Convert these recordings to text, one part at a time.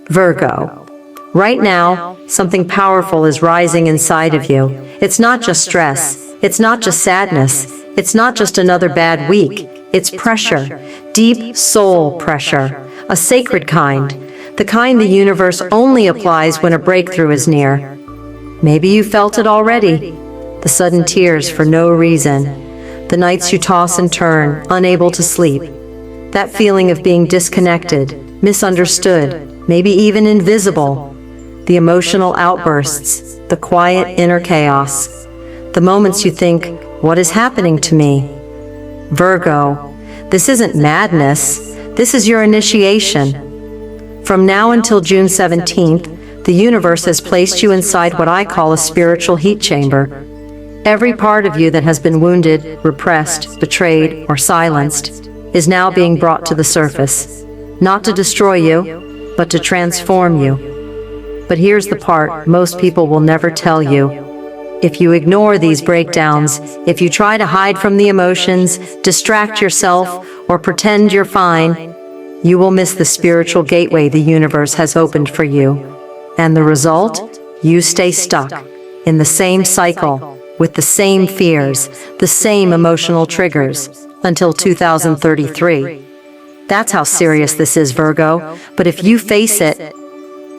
Virgo. Right now, something powerful is rising inside of you. It's not just stress. It's not just sadness. It's not just another bad week. It's pressure. Deep soul pressure. A sacred kind. The kind the universe only applies when a breakthrough is near. Maybe you felt it already. The sudden tears for no reason. The nights you toss and turn, unable to sleep. That feeling of being disconnected, misunderstood, maybe even invisible. The emotional outbursts, the quiet inner chaos. The moments you think, what is happening to me? Virgo, this isn't madness. This is your initiation. From now until June 17th, the universe has placed you inside what I call a spiritual heat chamber. Every part of you that has been wounded, repressed, betrayed, or silenced is now being brought to the surface. Not to destroy you, but to transform you. But here's the part most people will never tell you. If you ignore these breakdowns, if you try to hide from the emotions, distract yourself, or pretend you're fine, you will miss the spiritual gateway the universe has opened for you. And the result? You stay stuck in the same cycle, with the same fears, the same emotional triggers, until 2033. That's how serious this is, Virgo. But if you face it,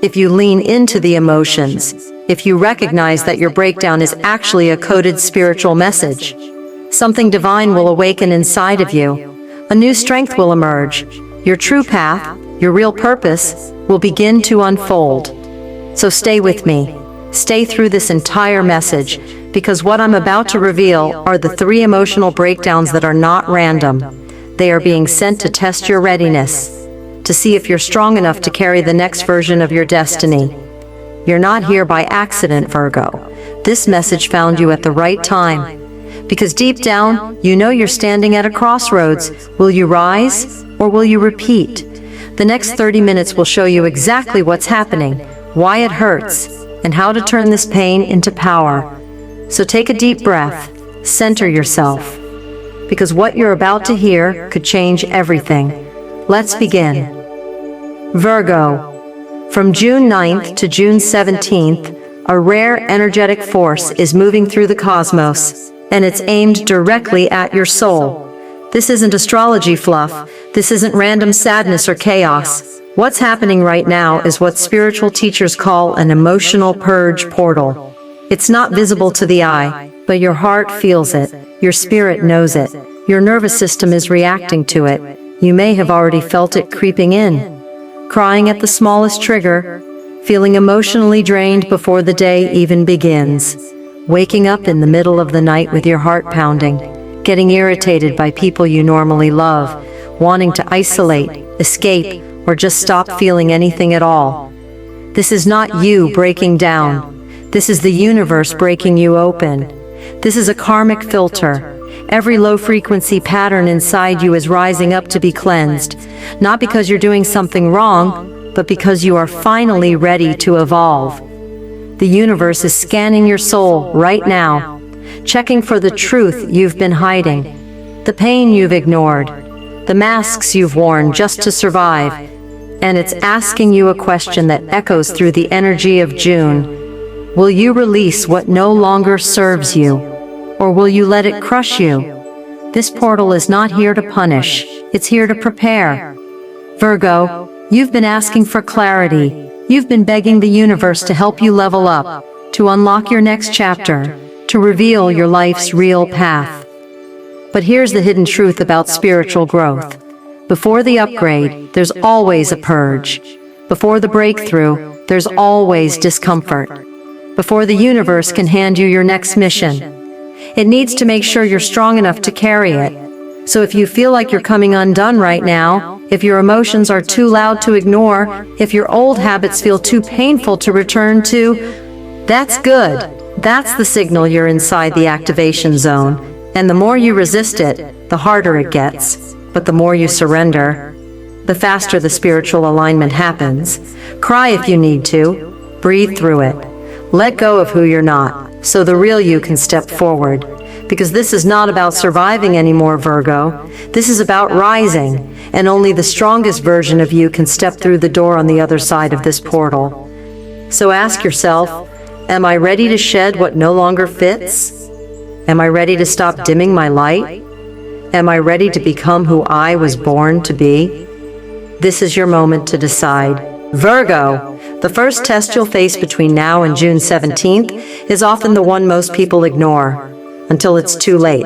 if you lean into the emotions, if you recognize that your breakdown is actually a coded spiritual message, something divine will awaken inside of you. A new strength will emerge. Your true path, your real purpose, will begin to unfold. So stay with me. Stay through this entire message, because what I'm about to reveal are the 3 emotional breakdowns that are not random. They are being sent to test your readiness, to see if you're strong enough to carry the next version of your destiny. You're not here by accident, Virgo. This message found you at the right time, because deep down, you know you're standing at a crossroads. Will you rise, or will you repeat? The next 30 minutes will show you exactly what's happening, why it hurts, and how to turn this pain into power. So take a deep breath, center yourself, because what you're about to hear could change everything. Let's begin. Virgo, from June 9th to June 17th, a rare energetic force is moving through the cosmos, and it's aimed directly at your soul. This isn't astrology fluff. This isn't random sadness or chaos. What's happening right now is what spiritual teachers call an emotional purge portal. It's not visible to the eye, but your heart feels it, your spirit knows it, your nervous system is reacting to it. You may have already felt it creeping in, crying at the smallest trigger, feeling emotionally drained before the day even begins, waking up in the middle of the night with your heart pounding, getting irritated by people you normally love, wanting to isolate, escape, or just stop feeling anything at all. This is not you breaking down. This is the universe breaking you open. This is a karmic filter. Every low-frequency pattern inside you is rising up to be cleansed, not because you're doing something wrong, but because you are finally ready to evolve. The universe is scanning your soul right now, checking for the truth you've been hiding, the pain you've ignored, the masks you've worn just to survive, and it's asking you a question that echoes through the energy of June. Will you release what no longer serves you, or will you let it crush you? This portal is not here to punish, it's here to prepare. Virgo, you've been asking for clarity. You've been begging the universe to help you level up, to unlock your next chapter, to reveal your life's real path. But here's the hidden truth about spiritual growth. Before the upgrade, there's always a purge. Before the breakthrough, there's always discomfort. Before the universe can hand you your next mission, it needs to make sure you're strong enough to carry it. So if you feel like you're coming undone right now, if your emotions are too loud to ignore, if your old habits feel too painful to return to, that's good. That's the signal you're inside the activation zone. And the more you resist it, the harder it gets. But the more you surrender, the faster the spiritual alignment happens. Cry if you need to. Breathe through it. Let go of who you're not, so the real you can step forward. Because this is not about surviving anymore, Virgo. This is about rising, and only the strongest version of you can step through the door on the other side of this portal. So ask yourself, am I ready to shed what no longer fits? Am I ready to stop dimming my light? Am I ready to become who I was born to be? This is your moment to decide. Virgo, the first test you'll face between now and June 17th is often the one most people ignore until it's too late.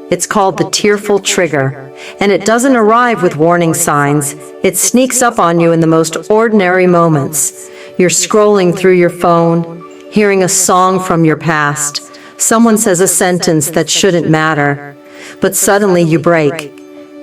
It's called the Tearful Trigger, and it doesn't arrive with warning signs. It sneaks up on you in the most ordinary moments. You're scrolling through your phone, hearing a song from your past. Someone says a sentence that shouldn't matter, but suddenly you break.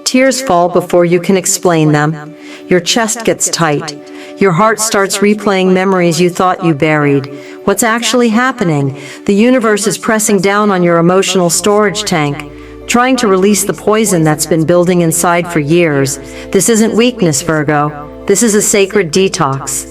Tears fall before you can explain them. Your chest gets tight. Your heart starts replaying memories you thought you buried. What's actually happening? The universe is pressing down on your emotional storage tank, trying to release the poison that's been building inside for years. This isn't weakness, Virgo. This is a sacred detox.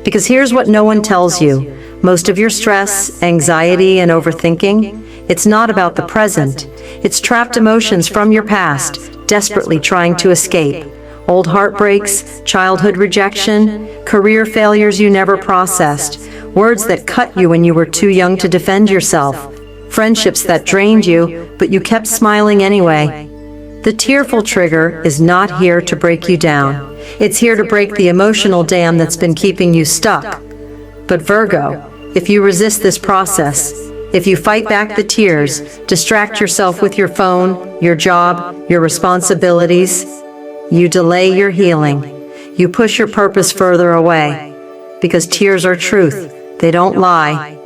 Because here's what no one tells you. Most of your stress, anxiety, and overthinking, it's not about the present. It's trapped emotions from your past, desperately trying to escape. Old heartbreaks, childhood rejection, career failures you never processed, words that cut you when you were too young to defend yourself, friendships that drained you, but you kept smiling anyway. The Tearful Trigger is not here to break you down. It's here to break the emotional dam that's been keeping you stuck. But Virgo, if you resist this process, if you fight back the tears, distract yourself with your phone, your job, your responsibilities, you delay your healing. You push your purpose further away. Because tears are truth. They don't lie.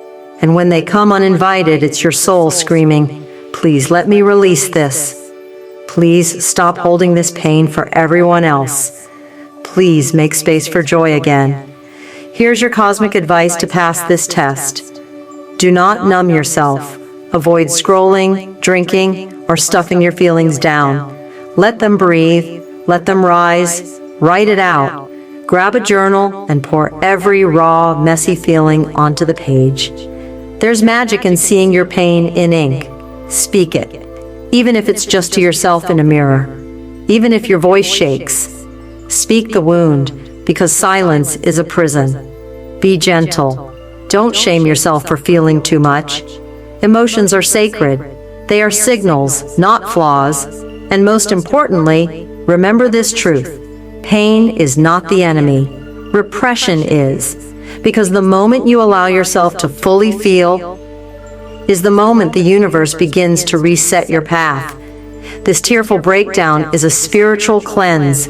And when they come uninvited, it's your soul screaming, "Please let me release this. Please stop holding this pain for everyone else. Please make space for joy again." Here's your cosmic advice to pass this test. Do not numb yourself. Avoid scrolling, drinking, or stuffing your feelings down. Let them breathe. Let them rise. Write it out. Grab a journal and pour every raw, messy feeling onto the page. There's magic in seeing your pain in ink. Speak it. Even if it's just to yourself in a mirror. Even if your voice shakes. Speak the wound, because silence is a prison. Be gentle. Don't shame yourself for feeling too much. Emotions are sacred. They are signals, not flaws. And most importantly, remember this truth. Pain is not the enemy. Repression is. Because the moment you allow yourself to fully feel is the moment the universe begins to reset your path. This tearful breakdown is a spiritual cleanse,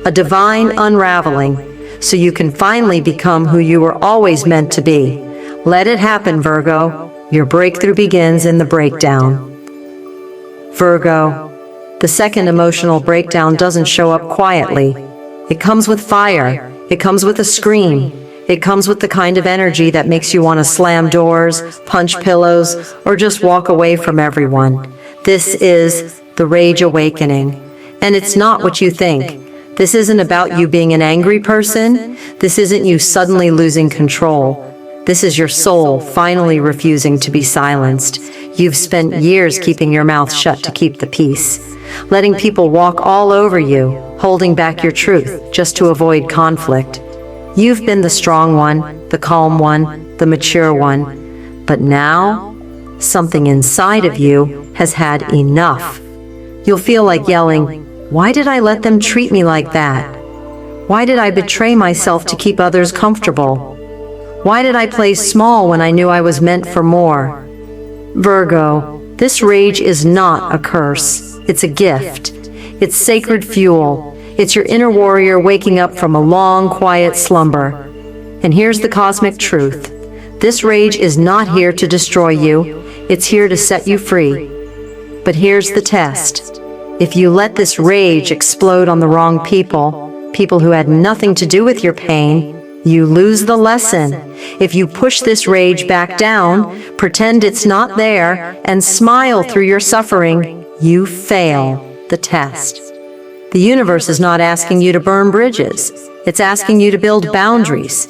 a divine unraveling, so you can finally become who you were always meant to be. Let it happen, Virgo. Your breakthrough begins in the breakdown. Virgo, the second emotional breakdown doesn't show up quietly. It comes with fire. It comes with a scream. It comes with the kind of energy that makes you want to slam doors, punch pillows, or just walk away from everyone. This is the rage awakening. And it's not what you think. This isn't about you being an angry person. This isn't you suddenly losing control. This is your soul finally refusing to be silenced. You've spent years keeping your mouth shut to keep the peace, letting people walk all over you, holding back your truth just to avoid conflict. You've been the strong one, the calm one, the mature one. But now, something inside of you has had enough. You'll feel like yelling, "Why did I let them treat me like that? Why did I betray myself to keep others comfortable? Why did I play small when I knew I was meant for more?" Virgo, this rage is not a curse. It's a gift. It's sacred fuel. It's your inner warrior waking up from a long, quiet slumber. And here's the cosmic truth. This rage is not here to destroy you. It's here to set you free. But here's the test. If you let this rage explode on the wrong people, people who had nothing to do with your pain, you lose the lesson. If you push this rage back down, pretend it's not there, and smile through your suffering, you fail the test. The universe is not asking you to burn bridges. It's asking you to build boundaries.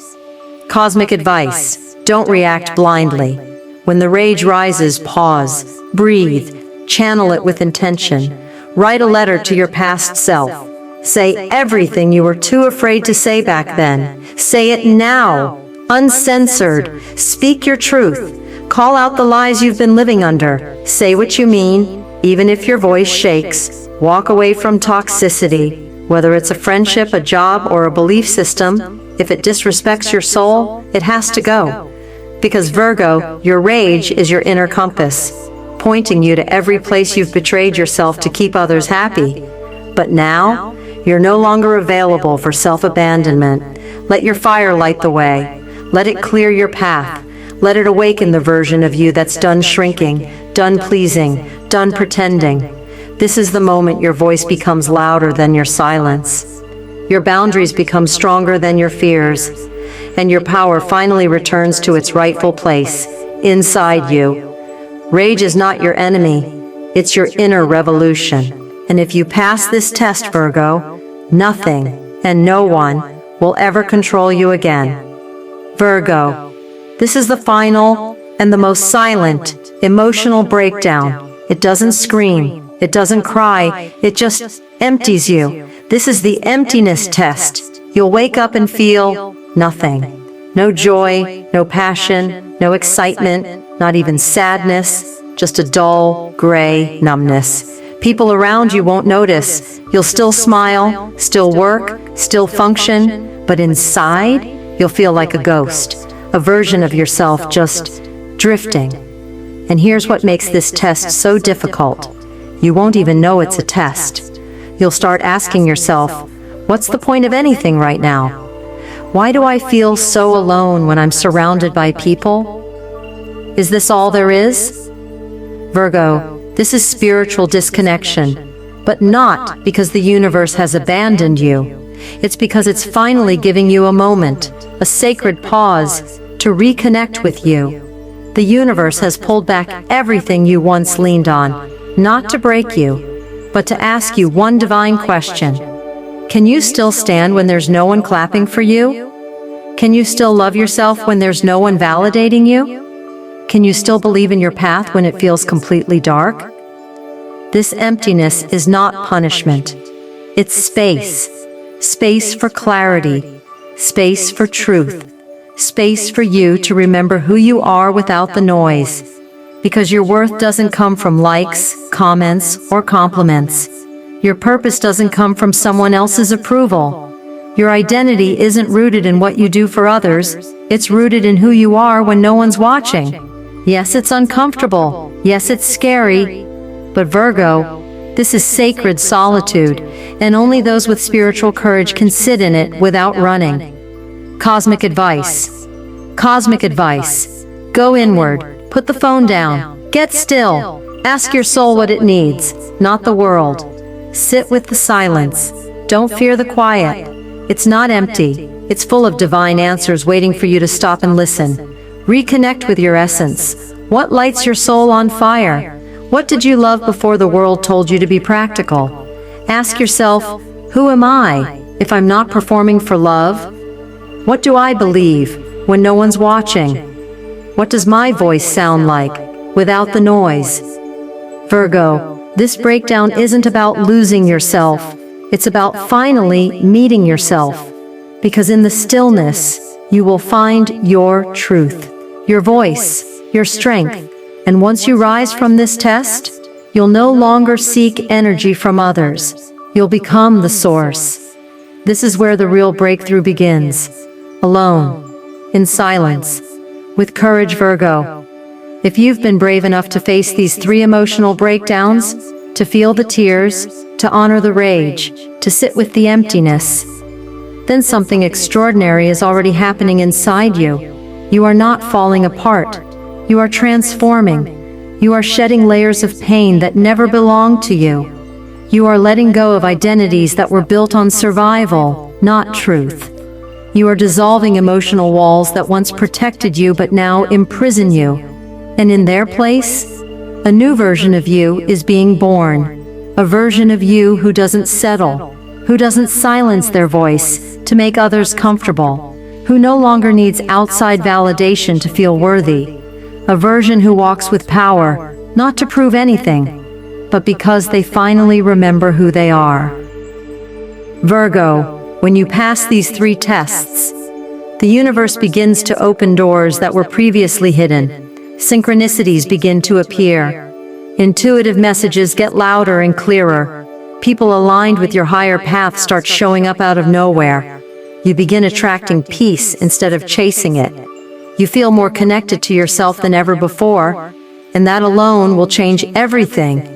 Cosmic advice: don't react blindly. When the rage rises, pause, breathe, Channel it with intention. Write a letter to your past self. Say everything you were too afraid to say back then. Say it now, uncensored. Speak your truth. Call out the lies you've been living under. Say what you mean, even if your voice shakes. Walk away from toxicity, whether it's a friendship, a job, or a belief system. If it disrespects your soul, it has to go. Because Virgo, your rage is your inner compass, pointing you to every place you've betrayed yourself to keep others happy. But now, you're no longer available for self-abandonment. Let your fire light the way. Let it clear your path. Let it awaken the version of you that's done shrinking, done pleasing, done pretending. This is the moment your voice becomes louder than your silence. Your boundaries become stronger than your fears, and your power finally returns to its rightful place, inside you. Rage is not your enemy, it's your inner revolution. And if you pass this test, Virgo, nothing and no one will ever control you again. Virgo, this is the final and the most silent, emotional breakdown. It doesn't scream, it doesn't cry, it just empties you. This is the emptiness test. You'll wake up and feel nothing. No joy, no passion, no excitement, not even sadness, just a dull, gray numbness. People around you won't notice. You'll still smile, still work, still function, but inside, you'll feel like a ghost, a version of yourself just drifting. And here's what makes this test so difficult. You won't even know it's a test. You'll start asking yourself, what's the point of anything right now? Why do I feel so alone when I'm surrounded by people? Is this all there is? Virgo, this is spiritual disconnection, but not because the universe has abandoned you. It's because it's finally giving you a moment, a sacred pause, to reconnect with you. The universe has pulled back everything you once leaned on, not to break you, but to ask you one divine question. Can you still stand when there's no one clapping for you? Can you still love yourself when there's no one validating you? Can you still believe in your path when it feels completely dark? This emptiness is not punishment. It's space. Space for clarity. Space for truth. Space for you to remember who you are without the noise. Because your worth doesn't come from likes, comments, or compliments. Your purpose doesn't come from someone else's approval. Your identity isn't rooted in what you do for others, it's rooted in who you are when no one's watching. Yes, it's uncomfortable. Yes, it's scary. But Virgo, this is sacred solitude, and only those with spiritual courage can sit in it without running. Cosmic advice. Cosmic advice. Go inward. Put the phone down. Get still. Ask your soul what it needs, not the world. Sit with the silence. Don't fear the quiet. It's not empty. It's full of divine answers waiting for you to stop and listen. Reconnect with your essence. What lights your soul on fire? What did you love before the world told you to be practical? Ask yourself, who am I if I'm not performing for love? What do I believe when no one's watching? What does my voice sound like without the noise? Virgo, this breakdown isn't about losing yourself. It's about finally meeting yourself. Because in the stillness, you will find your truth, your voice, your strength. And once you rise from this test, you'll no longer seek energy from others. You'll become the source. This is where the real breakthrough begins. Alone, in silence, with courage, Virgo. If you've been brave enough to face these 3 emotional breakdowns, to feel the tears, to honor the rage, to sit with the emptiness, then something extraordinary is already happening inside you. You are not falling apart. You are transforming. You are shedding layers of pain that never belonged to you. You are letting go of identities that were built on survival, not truth. You are dissolving emotional walls that once protected you but now imprison you. And in their place, a new version of you is being born. A version of you who doesn't settle, who doesn't silence their voice to make others comfortable, who no longer needs outside validation to feel worthy. A version who walks with power, not to prove anything, but because they finally remember who they are. Virgo, when you pass these 3 tests, the universe begins to open doors that were previously hidden. Synchronicities begin to appear. Intuitive messages get louder and clearer. People aligned with your higher path start showing up out of nowhere. You begin attracting peace instead of chasing it. You feel more connected to yourself than ever before, and that alone will change everything.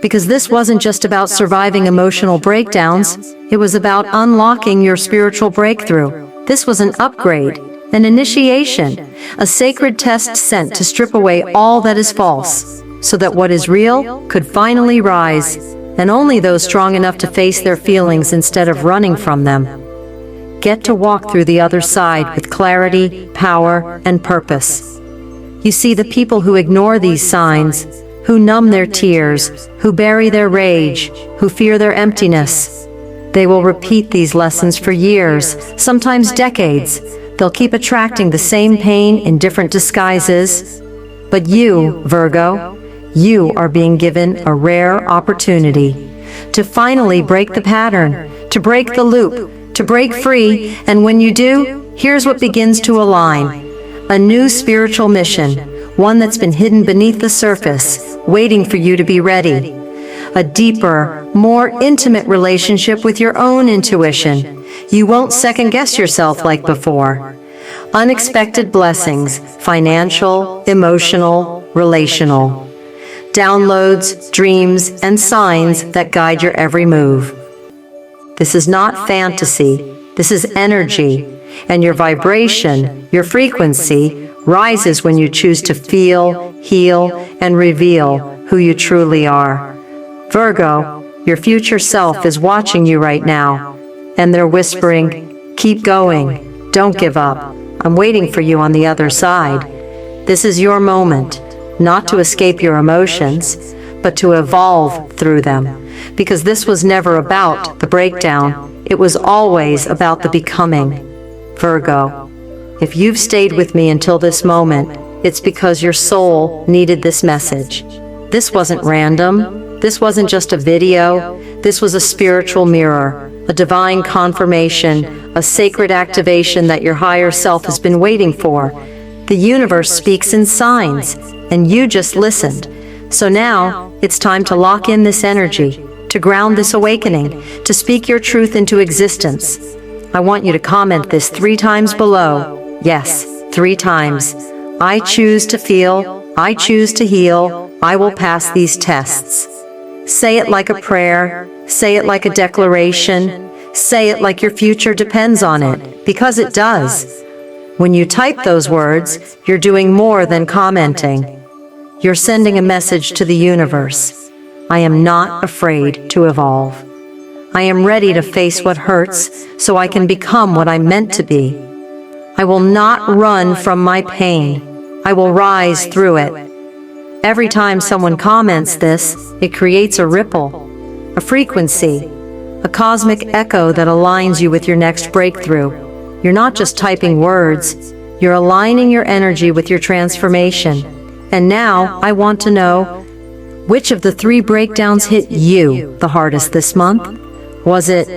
Because this wasn't just about surviving emotional breakdowns, it was about unlocking your spiritual breakthrough. This was an upgrade, an initiation, a sacred test sent to strip away all that is false, so that what is real could finally rise, and only those strong enough to face their feelings instead of running from them get to walk through the other side with clarity, power, and purpose. You see, the people who ignore these signs, who numb their tears, who bury their rage, who fear their emptiness, they will repeat these lessons for years, sometimes decades. They'll keep attracting the same pain in different disguises. But you, Virgo, you are being given a rare opportunity to finally break the pattern, to break the loop, to break free, and when you do, here's what begins to align. A new spiritual mission, one that's been hidden beneath the surface, waiting for you to be ready. A deeper, more intimate relationship with your own intuition. You won't second-guess yourself like before. Unexpected blessings, financial, emotional, relational. Downloads, dreams, and signs that guide your every move. This is not fantasy, this is energy, and your vibration, your frequency, rises when you choose to feel, heal, and reveal who you truly are. Virgo, your future self is watching you right now, and they're whispering, keep going, don't give up, I'm waiting for you on the other side. This is your moment, not to escape your emotions, but to evolve through them. Because this was never about the breakdown, it was always about the becoming. Virgo, if you've stayed with me until this moment, it's because your soul needed this message. This wasn't random, this wasn't just a video, this was a spiritual mirror, a divine confirmation, a sacred activation that your higher self has been waiting for. The universe speaks in signs, and you just listened. So now, it's time to lock in this energy, to ground this awakening, to speak your truth into existence. I want you to comment this 3 times below. Yes, 3 times. I choose to feel, I choose to heal, I will pass these tests. Say it like a prayer, say it like a declaration, say it like your future depends on it, because it does. When you type those words, you're doing more than commenting. You're sending a message to the universe. I am not afraid to evolve. I am ready to face what hurts so I can become what I'm meant to be. I will not run from my pain. I will rise through it. Every time someone comments this, it creates a ripple, a frequency, a cosmic echo that aligns you with your next breakthrough. You're not just typing words, you're aligning your energy with your transformation. And now, I want to know, which of the 3 breakdowns hit you the hardest this month? Was it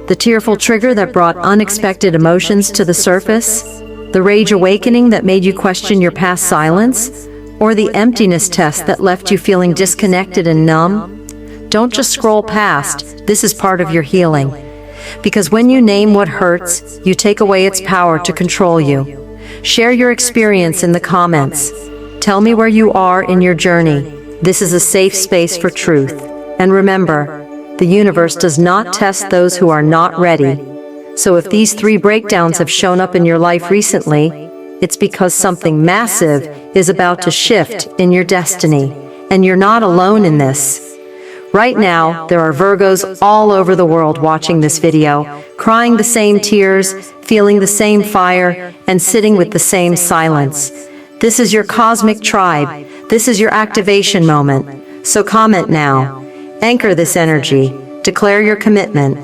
the tearful trigger that brought unexpected emotions to the surface? The rage awakening that made you question your past silence? Or the emptiness test that left you feeling disconnected and numb? Don't just scroll past, this is part of your healing. Because when you name what hurts, you take away its power to control you. Share your experience in the comments. Tell me where you are in your journey. This is a safe space for truth. And remember, the universe does not test those who are not ready. So if these 3 breakdowns have shown up in your life recently, it's because something massive is about to shift in your destiny. And you're not alone in this. Right now, there are Virgos all over the world watching this video, crying the same tears, feeling the same fire, and sitting with the same silence. This is your cosmic tribe. This is your activation moment. So comment now. Anchor this energy. Declare your commitment.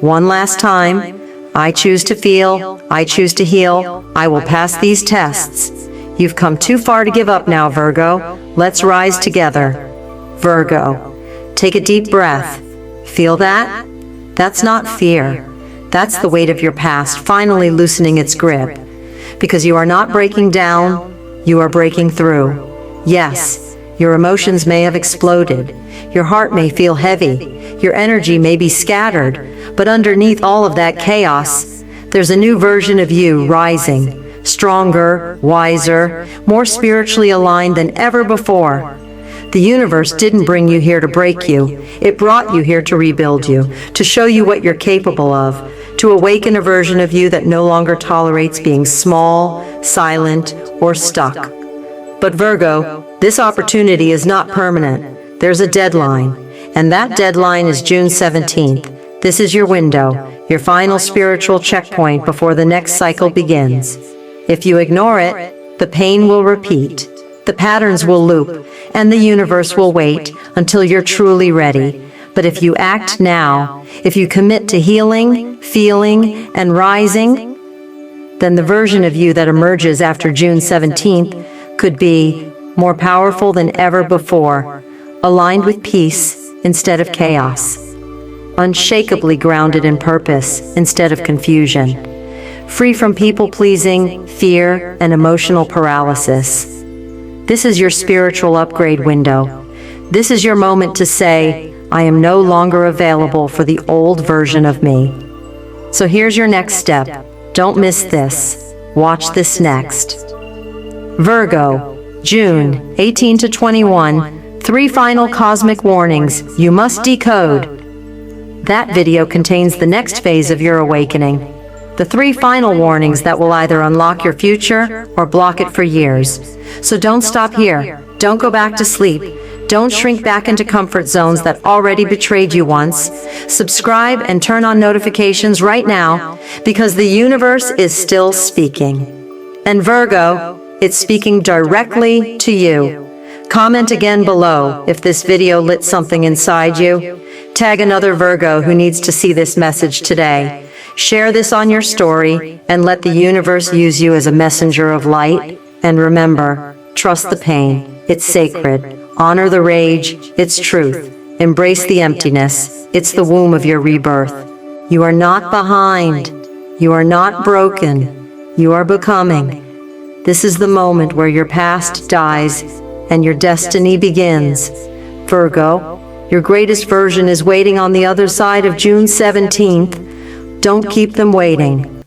One last time. I choose to feel. I choose to heal. I will pass these tests. You've come too far to give up now, Virgo. Let's rise together. Virgo, Take a deep breath. Feel that? That's not fear. That's the weight of your past finally loosening its grip. Because you are not breaking down, you are breaking through. Yes, your emotions may have exploded. Your heart may feel heavy. Your energy may be scattered. But underneath all of that chaos, there's a new version of you rising, stronger, wiser, more spiritually aligned than ever before. The universe didn't bring you here to break you. It brought you here to rebuild you, to show you what you're capable of, to awaken a version of you that no longer tolerates being small, silent, or stuck. But Virgo, this opportunity is not permanent. There's a deadline, and that deadline is June 17th. This is your window, your final spiritual checkpoint before the next cycle begins. If you ignore it, the pain will repeat, the patterns will loop, and the universe will wait until you're truly ready. But if you act now, if you commit to healing, feeling, and rising, then the version of you that emerges after June 17th could be more powerful than ever before, aligned with peace instead of chaos, unshakably grounded in purpose instead of confusion, free from people-pleasing, fear, and emotional paralysis. This is your spiritual upgrade window. This is your moment to say, I am no longer available for the old version of me. So here's your next step. Don't miss this. Watch this next. Virgo, June 18 to 21, 3 final cosmic warnings you must decode. That video contains the next phase of your awakening. The 3 final warnings that will either unlock your future or block it for years. So don't stop here. Don't go back to sleep. Don't shrink back into comfort zones that already betrayed you once. Subscribe and turn on notifications right now, because the universe is still speaking. And Virgo, it's speaking directly to you. Comment again below if this video lit something inside you. Tag another Virgo who needs to see this message today. Share this on your story and let the universe use you as a messenger of light. And remember, trust the pain. It's sacred. Honor the rage, it's truth. Embrace the emptiness, it's the womb of your rebirth. You are not behind. You are not broken. You are becoming. This is the moment where your past dies and your destiny begins. Virgo, your greatest version is waiting on the other side of June 17th. Don't keep them waiting.